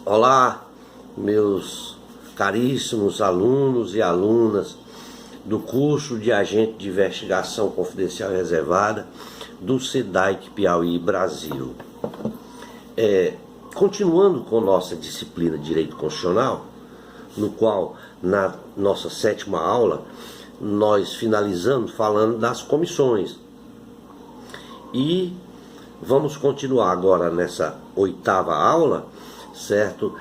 Olá, meus caríssimos alunos e alunas do curso de Agente de Investigação Confidencial e Reservada do SEDAIC Piauí Brasil. Continuando com nossa disciplina de Direito Constitucional, no qual, na nossa 7ª aula, nós finalizamos falando das comissões. E vamos continuar agora nessa 8ª aula, certo?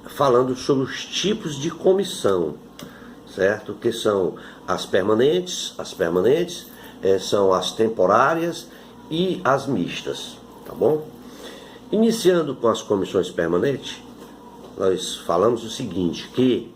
Falando sobre os tipos de comissão, certo? Que são as permanentes, são as temporárias e as mistas, tá bom? Iniciando com as comissões permanentes, nós falamos o seguinte, que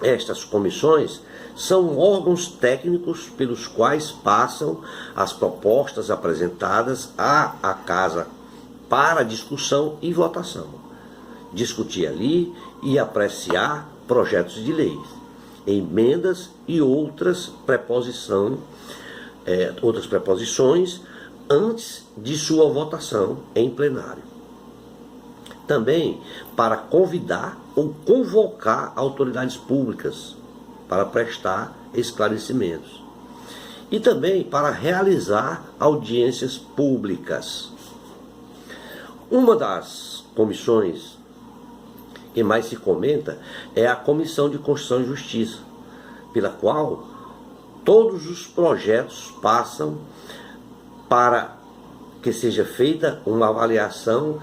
estas comissões são órgãos técnicos pelos quais passam as propostas apresentadas à Casa para discussão e votação. Discutir ali e apreciar projetos de lei, emendas e outras preposições antes de sua votação em plenário. Também para convidar ou convocar autoridades públicas para prestar esclarecimentos. E também para realizar audiências públicas. Uma das comissões que mais se comenta é a Comissão de Constituição e Justiça, pela qual todos os projetos passam para que seja feita uma avaliação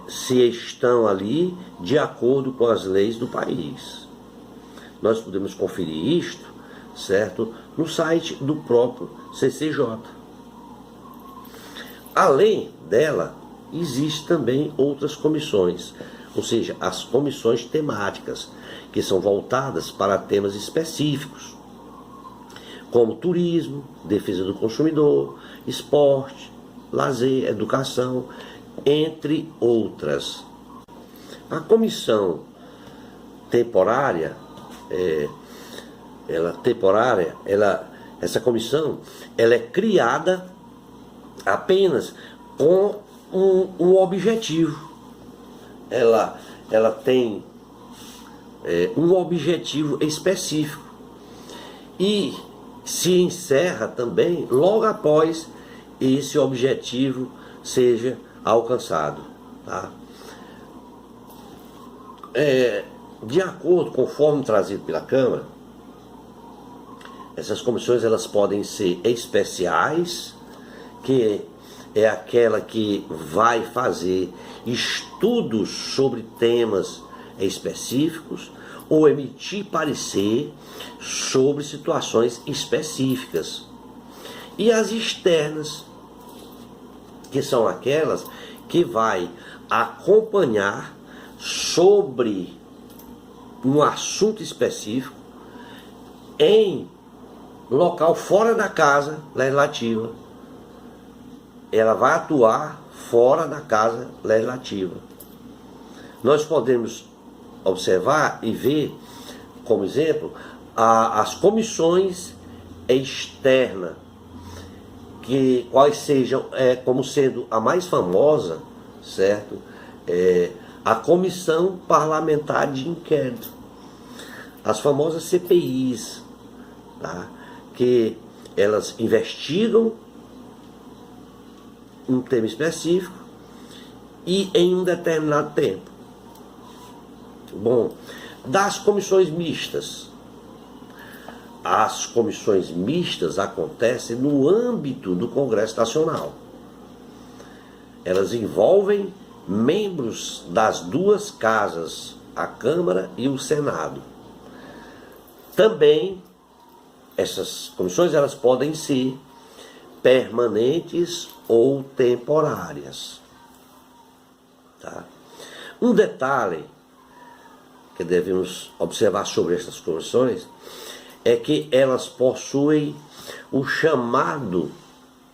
se estão ali de acordo com as leis do país. Nós podemos conferir isto, certo, no site do próprio CCJ. Além dela, existem também outras comissões, ou seja, as comissões temáticas, que são voltadas para temas específicos, como turismo, defesa do consumidor, esporte, lazer, educação, entre outras. A comissão temporária, essa comissão, ela é criada apenas com um objetivo. Ela tem um objetivo específico e se encerra também logo após esse objetivo seja alcançado, tá? De acordo, conforme trazido pela Câmara, essas comissões elas podem ser especiais, que é aquela que vai fazer estudos sobre temas específicos ou emitir parecer sobre situações específicas. E as externas, que são aquelas que vai acompanhar sobre um assunto específico em local fora da Casa Legislativa. Ela vai atuar fora da Casa Legislativa. Nós podemos observar e ver, como exemplo, as comissões externas, quais sejam, como sendo a mais famosa, certo? A Comissão Parlamentar de Inquérito, as famosas CPIs, tá? Que elas investigam um tema específico e em um determinado tempo. Bom, das comissões mistas. As comissões mistas acontecem no âmbito do Congresso Nacional. Elas envolvem membros das duas casas, a Câmara e o Senado. Também, essas comissões elas podem ser permanentes ou temporárias. Tá? Um detalhe que devemos observar sobre essas comissões é que elas possuem o chamado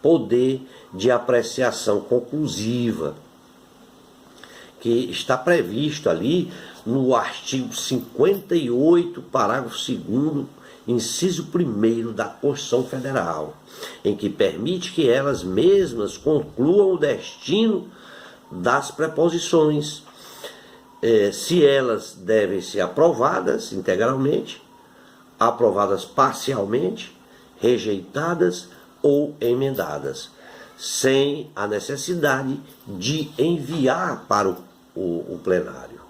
poder de apreciação conclusiva, que está previsto ali no artigo 58, parágrafo 2º, inciso 1º da Constituição Federal, em que permite que elas mesmas concluam o destino das preposições, se elas devem ser aprovadas integralmente, aprovadas parcialmente, rejeitadas ou emendadas, sem a necessidade de enviar para o plenário.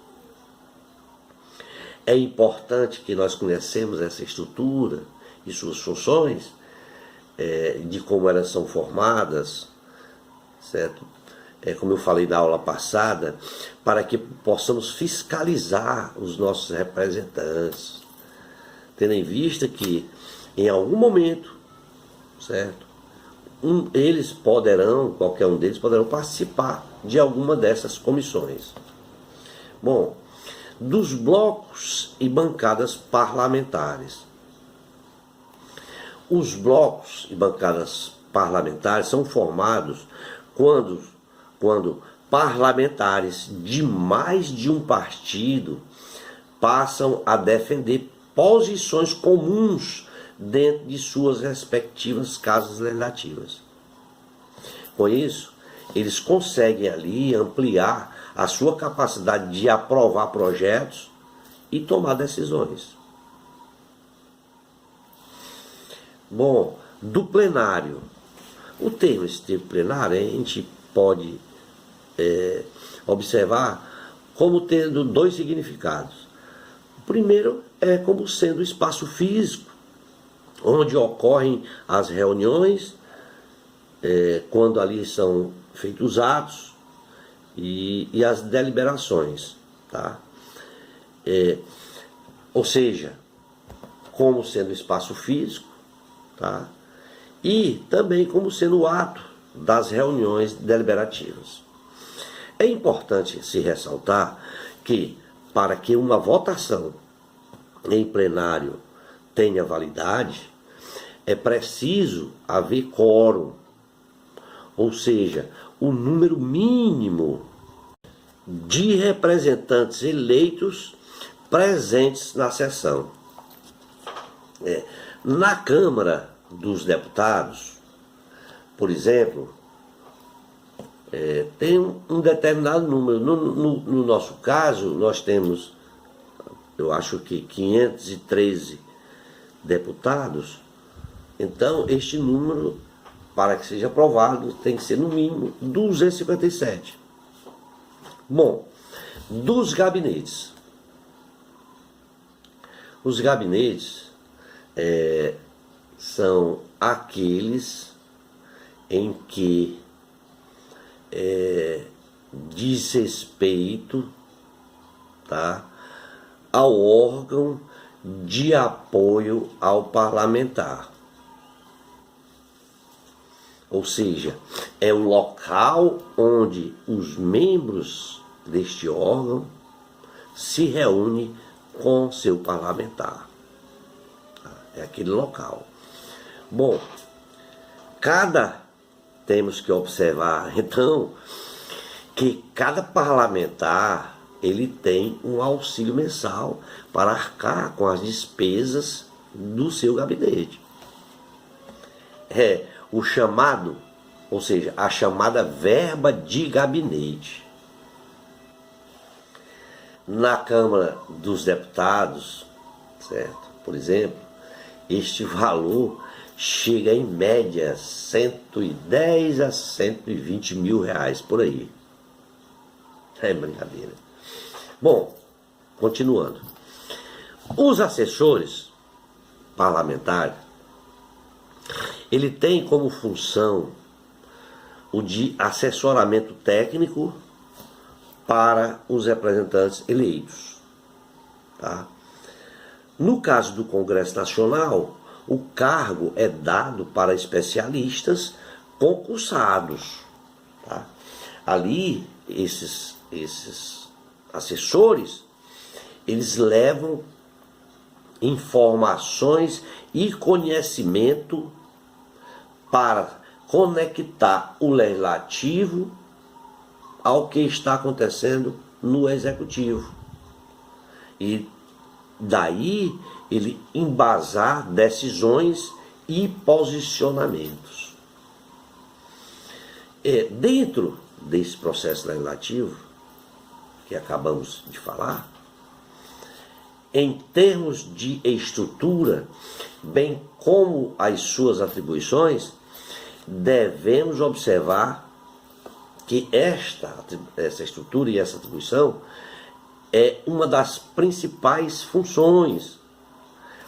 É importante que nós conhecemos essa estrutura e suas funções, de como elas são formadas, certo? Como eu falei na aula passada, para que possamos fiscalizar os nossos representantes, tendo em vista que em algum momento, certo, eles poderão, qualquer um deles poderão participar de alguma dessas comissões. Bom, dos blocos e bancadas parlamentares. Os blocos e bancadas parlamentares são formados quando parlamentares de mais de um partido passam a defender posições comuns dentro de suas respectivas casas legislativas. Com isso, eles conseguem ali ampliar a sua capacidade de aprovar projetos e tomar decisões. Bom, do plenário. Esse termo plenário, a gente pode observar como tendo dois significados. O primeiro é como sendo o espaço físico, onde ocorrem as reuniões, quando ali são feitos atos e as deliberações, tá? Ou seja, como sendo espaço físico, tá? E também como sendo o ato das reuniões deliberativas. É importante se ressaltar que, para que uma votação em plenário tenha validade, é preciso haver quórum, ou seja, o número mínimo de representantes eleitos presentes na sessão. Na Câmara dos Deputados, por exemplo, tem um determinado número. No nosso caso, nós temos, eu acho que 513 deputados. Então, este número, para que seja aprovado, tem que ser no mínimo 257. Bom, dos gabinetes. Os gabinetes são aqueles em que diz respeito, tá, ao órgão de apoio ao parlamentar. Ou seja, é o local onde os membros deste órgão se reúnem com seu parlamentar. É aquele local. Bom, temos que observar, então, que cada parlamentar, ele tem um auxílio mensal para arcar com as despesas do seu gabinete. O chamado, ou seja, a chamada verba de gabinete. Na Câmara dos Deputados, certo? Por exemplo, este valor chega em média 110 a 120 mil reais por aí. É brincadeira. Bom, continuando. Os assessores parlamentares, ele tem como função o de assessoramento técnico para os representantes eleitos, tá? No caso do Congresso Nacional, o cargo é dado para especialistas concursados, tá? Ali, esses assessores, eles levam informações e conhecimento para conectar o legislativo ao que está acontecendo no executivo. E daí ele embasar decisões e posicionamentos. Dentro desse processo legislativo, que acabamos de falar, em termos de estrutura, bem como as suas atribuições, devemos observar que essa estrutura e essa atribuição é uma das principais funções,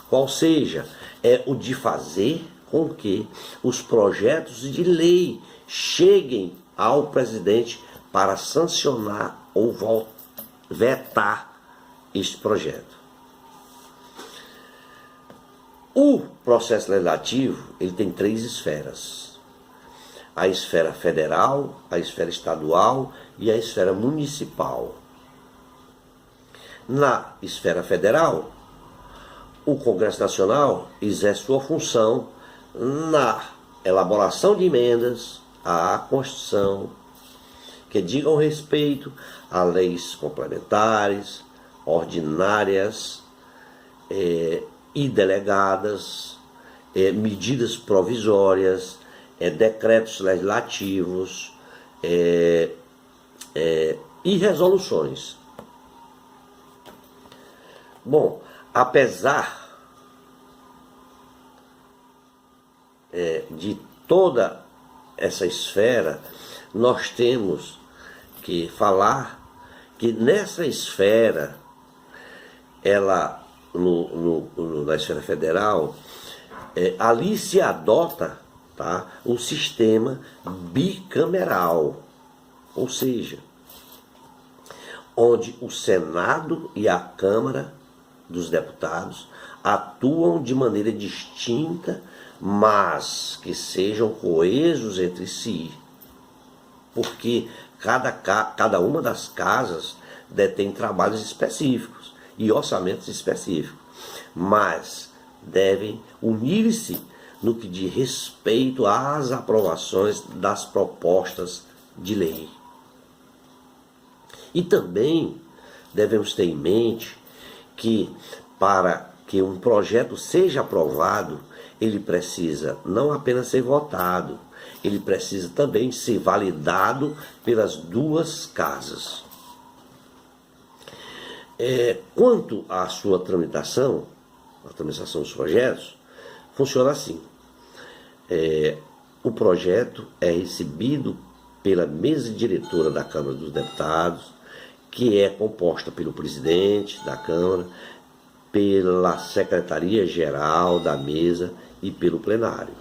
qual seja, é o de fazer com que os projetos de lei cheguem ao presidente para sancionar ou vetar este projeto. O processo legislativo, ele tem 3 esferas: a esfera federal, a esfera estadual e a esfera municipal. Na esfera federal, o Congresso Nacional exerce sua função na elaboração de emendas à Constituição que digam respeito a leis complementares, ordinárias e delegadas, medidas provisórias, decretos legislativos e resoluções. Bom, apesar de toda essa esfera, nós temos que falar que nessa esfera, ela na esfera federal, ali se adota, tá, o sistema bicameral, ou seja, onde o Senado e a Câmara dos Deputados atuam de maneira distinta, mas que sejam coesos entre si, porque cada uma das casas detém trabalhos específicos e orçamentos específicos, mas devem unir-se no que diz respeito às aprovações das propostas de lei. E também devemos ter em mente que, para que um projeto seja aprovado, ele precisa não apenas ser votado, ele precisa também ser validado pelas 2 casas. Quanto à sua tramitação, a tramitação dos projetos, funciona assim. O projeto é recebido pela mesa diretora da Câmara dos Deputados, que é composta pelo presidente da Câmara, pela Secretaria-Geral da mesa e pelo plenário.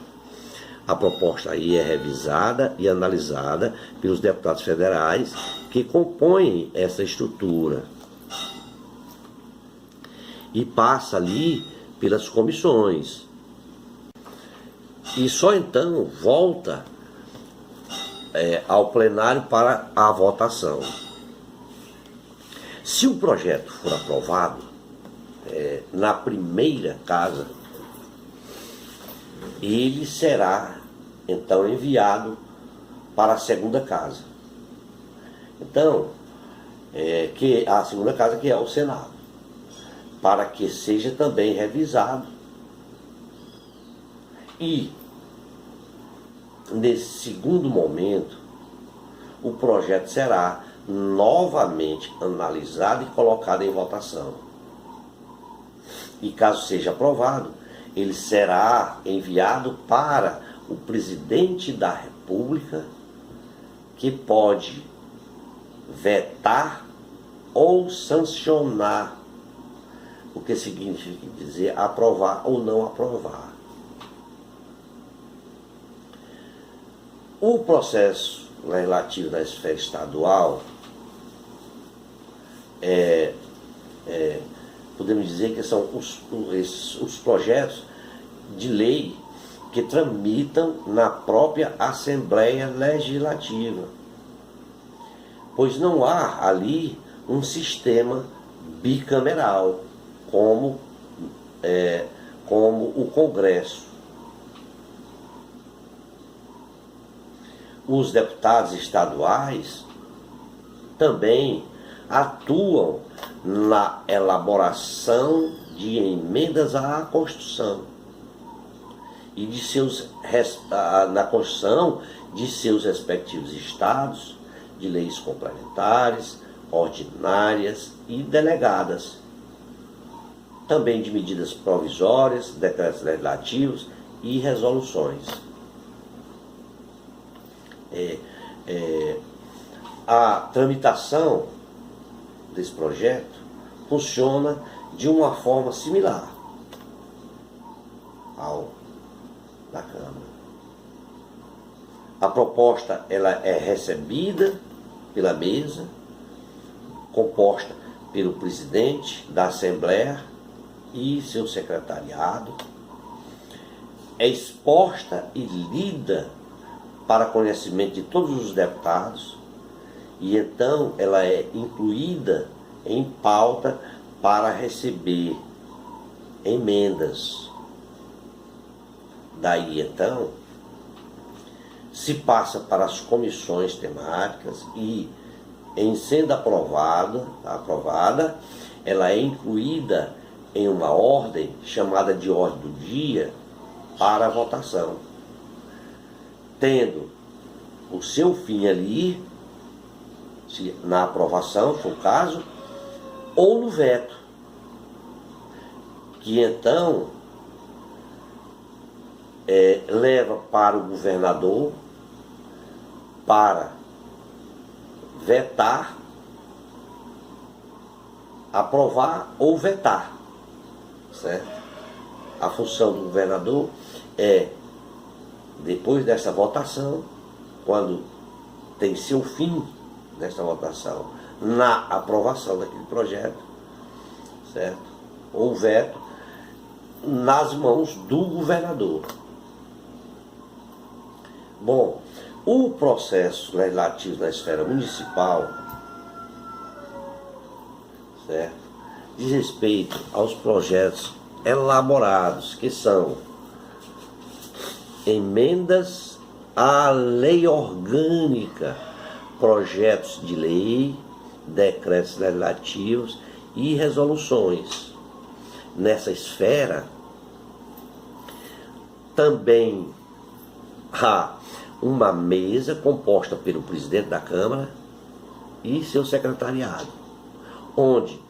A proposta aí é revisada e analisada pelos deputados federais que compõem essa estrutura e passa ali pelas comissões. E só então volta ao plenário para a votação. Se o projeto for aprovado na primeira casa, ele será então enviado para a segunda casa. Então, que a segunda casa, que é o Senado, para que seja também revisado. E nesse segundo momento, o projeto será novamente analisado e colocado em votação. E caso seja aprovado, ele será enviado para o presidente da República, que pode vetar ou sancionar, o que significa dizer aprovar ou não aprovar. O processo legislativo da esfera estadual podemos dizer que são os projetos de lei que tramitam na própria Assembleia Legislativa, pois não há ali um sistema bicameral como o Congresso. Os deputados estaduais também atuam na elaboração de emendas à Constituição e na construção de seus respectivos estados, de leis complementares, ordinárias e delegadas. Também de medidas provisórias, decretos legislativos e resoluções. A tramitação desse projeto funciona de uma forma similar ao da Câmara. A proposta ela é recebida pela mesa, composta pelo presidente da Assembleia e seu secretariado, é exposta e lida para conhecimento de todos os deputados, e então ela é incluída em pauta para receber emendas. Daí então se passa para as comissões temáticas e, em sendo aprovada, ela é incluída em uma ordem chamada de ordem do dia para a votação, tendo o seu fim ali, se na aprovação, se for o caso, ou no veto, que então leva para o governador para vetar, aprovar ou vetar, certo? A função do governador é, depois dessa votação, quando tem seu fim dessa votação, na aprovação daquele projeto, certo? Ou veto, nas mãos do governador. Bom, o processo legislativo na esfera municipal, certo, diz respeito aos projetos elaborados, que são emendas à lei orgânica, projetos de lei, decretos legislativos e resoluções. Nessa esfera, também há uma mesa composta pelo presidente da Câmara e seu secretariado, onde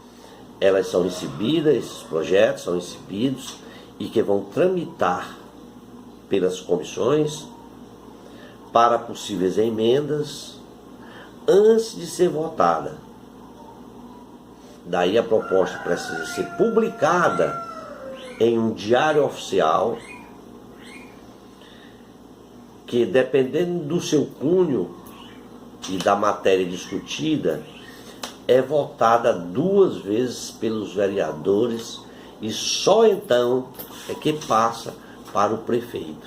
elas são recebidas, esses projetos são recebidos e que vão tramitar pelas comissões para possíveis emendas antes de ser votada. Daí a proposta precisa ser publicada em um diário oficial, que, dependendo do seu cunho e da matéria discutida, é votada 2 vezes pelos vereadores e só então é que passa para o prefeito.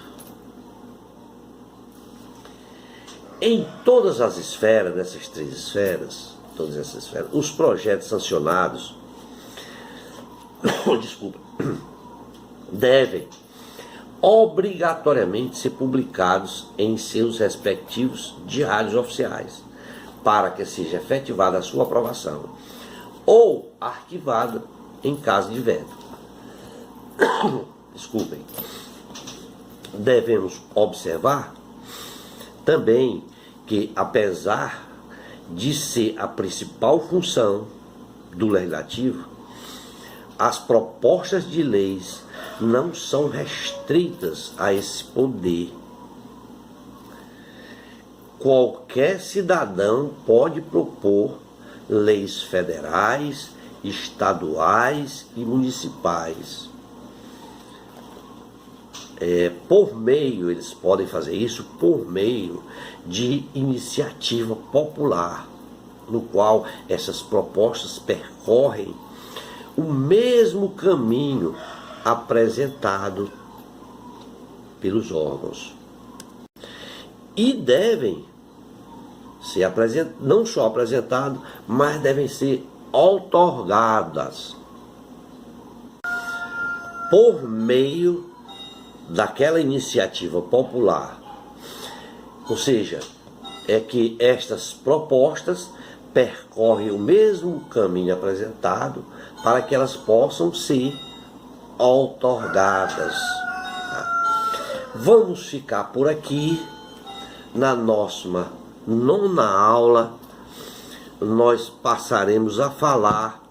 Em todas as esferas, nessas 3 esferas, todas essas esferas, os projetos sancionados, devem obrigatoriamente ser publicados em seus respectivos diários oficiais, para que seja efetivada a sua aprovação, ou arquivada em caso de veto. Devemos observar também que, apesar de ser a principal função do legislativo, as propostas de leis não são restritas a esse poder. Qualquer cidadão pode propor leis federais, estaduais e municipais. Eles podem fazer isso por meio de iniciativa popular, no qual essas propostas percorrem o mesmo caminho apresentado pelos órgãos. E devem ser não só apresentadas, mas devem ser outorgadas por meio daquela iniciativa popular. Ou seja, é que estas propostas percorrem o mesmo caminho apresentado para que elas possam ser outorgadas. Vamos ficar por aqui. Na nossa 9ª aula nós passaremos a falar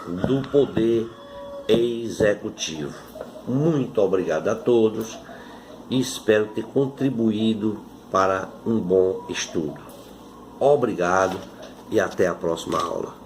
do poder executivo. Muito obrigado a todos e espero ter contribuído para um bom estudo. Obrigado e até a próxima aula.